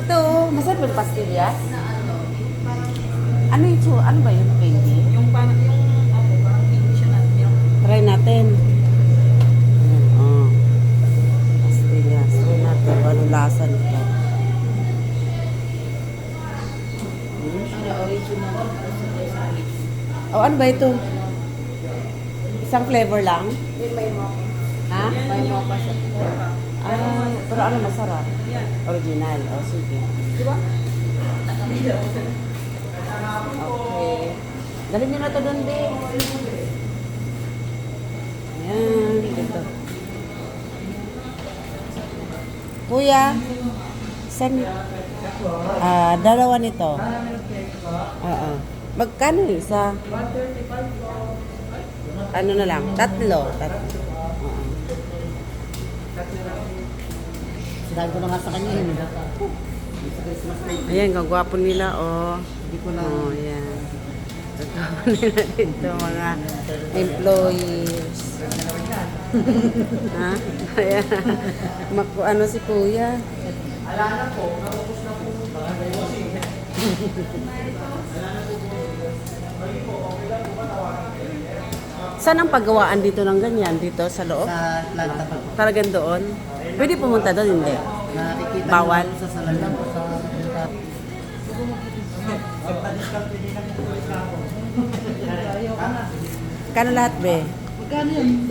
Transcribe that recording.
Ito, masarap ba yung pastillas? Ano yung ano ba yun? Candy? Yung parang hindi siya natin. Yung Try natin. Ayan, oh. Pastillas. Try natin. Anong lasa nito? original. Oh, ano ba ito? Isang flavor lang? May mo. Ha? May mo pa siya. Ah, pero ano masarap? Yan. Original. Oh, sige. Di ba? Okay. Dalhin nyo na ito doon, be. Ayan, dito. Kuya, saan? Dalawa nito. Oo. Magkano yung isa? Ano na lang? Tatlo. Oo. Sinabi ko na nga sa kanya yun. Ayan, kagwapo nila, oh. Hindi ko na. Oh, ayan. Kagwapo nila dito, mga employees. Ha? Ayan. Ano si kuya? Ala na po. Naubos na po. Saan ang paggawaan dito ng ganyan? Dito sa loob? Sa planta pa po. Talagang doon? Pwede pumunta doon, hindi? Nakikita Bawal? sa salalan po sa Kano lahat, be? Magkano yun?